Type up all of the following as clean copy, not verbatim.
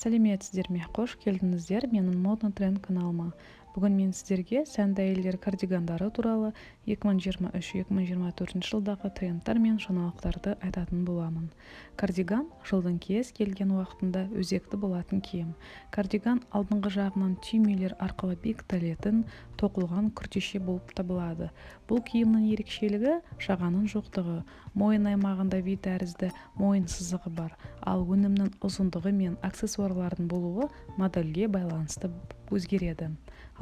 Сәлеметсіздер ме? Қош келдіңіздер менің модный тренд каналыма. Бүгін мен сіздерге сәнді әйелдер кардигандары туралы 2023-2024 жылдағы трендтар мен жаңалықтарды айтатын боламын. Кардиган жылдың кез келген уақытында өзекті болатын киім. Кардиган алдыңғы жағынан түймелер арқылы бекітілетін тоқылған күртеше болып табылады. Бұл киімнің ерекшелігі жағаның жоқтығы. Мойын аймағында V тәрізді мойын сызығы бар, ал өнімнің ұзындығы мен аксессуарлардың болуы модельге байланысты өзгереді.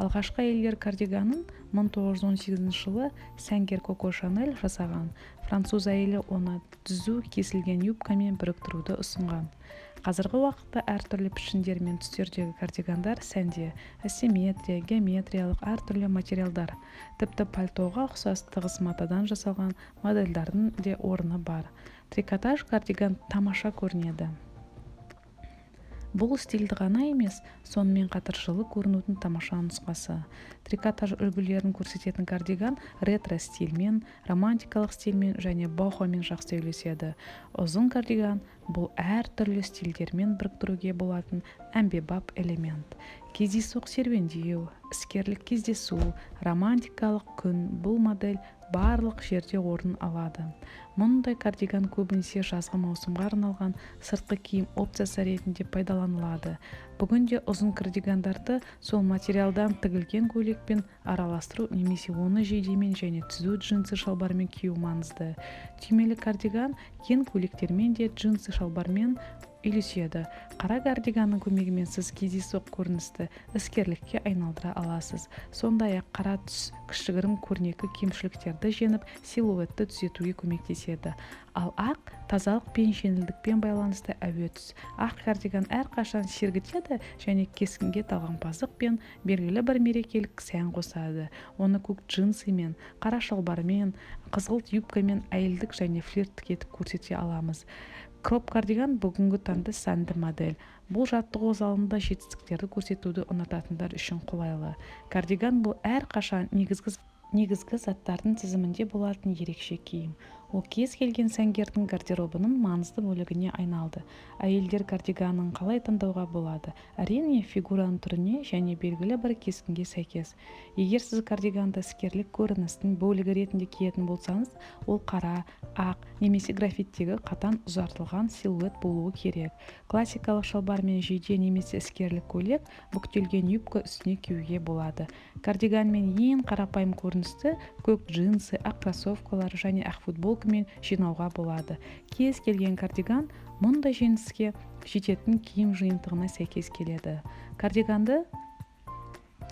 Алғашқы әйелдер кардиганын 1918 жылы сәнгер Коко Шанель жасаған. Француз әйелі оны түзу кесілген юбкамен біріктіруді ұсынған. Қазіргі уақытта әртүрлі пішіндер мен түстердегі кардигандар сәнде, асимметрия, геометриялық әртүрлі материалдар. Тіпті пальтоға ұқсас тығыз матадан жасалған модельдердің де орны бар. Трикотаж кардиган тамаша көрінеді. Бұл стильді ғана емес, сонымен қатар жылы көрінудің тамаша нұсқасы. Трикотаж үлгілерін көрсететін кардиган ретро стильмен, романтикалық стильмен және бохомен жақсы үйлеседі. Ұзын кардиган бұл әртүрлі стильдермен біріктіруге болатын әмбебап элемент. Кездейсоқ серуендеу, іскерлік кездесу, романтикалық күн бұл модель барлық жерде орын алады. Мұндай кардиган көбінесе жазғы маусымға арналған сыртқы киім опциясы ретінде пайдаланылады. Бүгінде ұзын кардигандарды сол материалдан тігілген көйлекпен араластыру немесе оны жейдемен және түзу джинсы шалбармен кию маңызды. Түймелі кардиган кең көйлектермен де джинсы шалбармен үйлеседі. Қара кардиганның көмегімен сіз кездейсоқ көріністі іскерлікке айналдыра аласыз. Сондай-ақ қара түс кішігірім көрнекі кемшіліктерді жеңіп силуетті түзетуге көмектеседі. Ал ақ тазалық пен жеңілдікпен байланысты әуе түс. Ақ кардиган әрқашан сергітеді және кескінге талғампаздық пен белгілі бір мерекелік сән қосады. Оны көк джинсымен, қара шалбармен, қызғылт юбкамен әйелдік және флирттік етіп көрсете аламыз. Кроп кардиган бүгінгі таңда сәнді модель. Бұл жаттығу залында жетістіктерді көрсетуді ұнататындар үшін қолайлы. Кардиган бұл әрқашан негізгі заттардың тізімінде болатын ерекше киім. Ол кез келген сәнгердің гардеробының маңызды бөлігіне айналды. Әйелдер кардиганын қалай таңдауға болады? Әрине, фигураның түріне және белгілі бір кескінге сәйкес. Егер сіз кардиганды іскерлік көріністің бөлігі ретінде киетін болсаңыз, ол қара, ақ немесе графиттегі қатаң ұзартылған силуэт болуы керек. Классикалық шалбар мен жейде немесе іскерлік көйлек бүктелген юбка үстіне киюге болады. Кардиганмен ең қарапайым көріністі көк джинсы, ақ кроссовкалар және ақ футболкамен жинауға болады. Кез келген кардиган мұндай жеңіске жететін киім жиынтығына сәйкес келеді. Кардиганды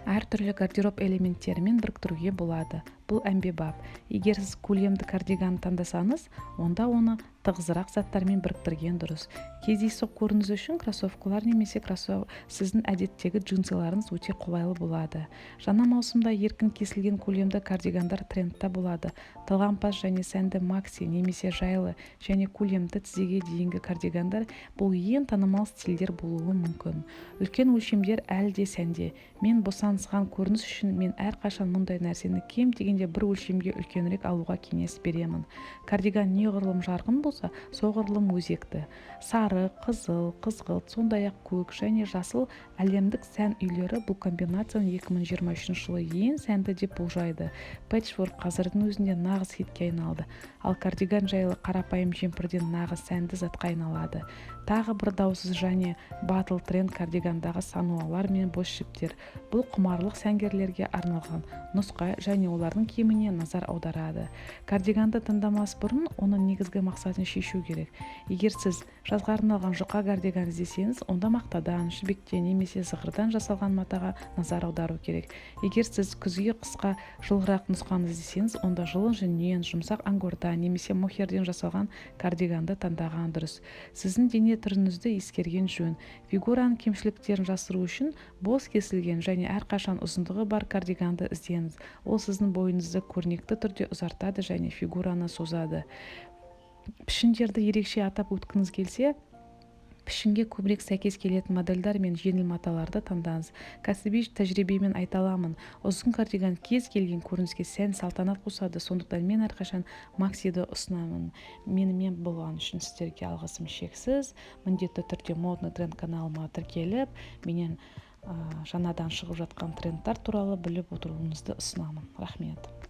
әртүрлі гардероб элементтерімен біріктіруге болады. Бұл әмбебап. Егер сіз көлемді кардиган таңдасаңыз, онда оны тығызырақ заттармен біріктірген дұрыс. Кездейсоқ көрініс үшін кроссовкалар немесе сіздің әдеттегі джинсыларыңыз өте қолайлы болады. Жаңа маусымда еркін кесілген көлемді кардигандар трендта болады. Талғампаз және сәнді макси немесе жайлы және көлемді тізеге дейінгі кардигандар бұл ең танымал стильдер болуы мүмкін. Үлкен өлшемдер әлі де сәнде. Мен босаңсыған көрініс үшін мен әрқашан мұндай нәрсені кем дегенде бір өлшемге үлкенірек алуға кеңес беремін. Кардиган неғұрлым жарқын болса, соғұрлым өзекті. Сары, қызыл, қызғылт, сондай-ақ көк және жасыл әлемдік сән үйлері бұл комбинацияны 2023 жылы ең сәнді деп болжайды. Пэтчворк қазірдің өзінде нағыз хитке айналды. Ал кардиган жайлы қарапайым жемпірден нағыз сәнді затқа айналады. Тағы бір даусыз және батыл тренд кардигандағы сануалар мен бос жіптер. Бұл құмарлық сәнгерлерге арналған нұсқа және олардың киіміне назар аударады. Кардиганды таңдамас бұрын оның негізгі мақсатын шешу керек. Егер сіз жазға арналған жұқа кардиган іздесеңіз, онда мақтадан, жібектен немесе зығырдан жасалған матаға назар аудару керек. Егер сіз күзге қысқа жылырақ нұсқаны іздесеңіз, онда жылы жүннен, жұмсақ ангордан немесе мохерден жасалған кардиганды таңдаған дұрыс. Сіздің дене түріңізді ескерген жөн. Фигураның кемшіліктерін жасыру үшін бос кесілген және әрқашан ұзындығы бар кардиганды іздеңіз. Ол сіздің бойыңызды көрнекті түрде ұзартады және фигураны созады. Пішіндерді ерекше атап өткіңіз келсе, пішінге көбірек сәйкес келетін модельдер мен жеңіл маталарды таңдаңыз. Кәсіби тәжірибемен айта аламын, ұзын кардиган кез келген көрініске сән салтанат қосады, сондықтан мен әрқашан максиді ұсынамын. Менімен болған үшін сіздерге алғысым шексіз. Міндетті түрде модный тренд каналыма тіркеліп, менен жаңадан шығып жатқан трендтар туралы біліп отыруыңызды ұсынамын. Рахмет.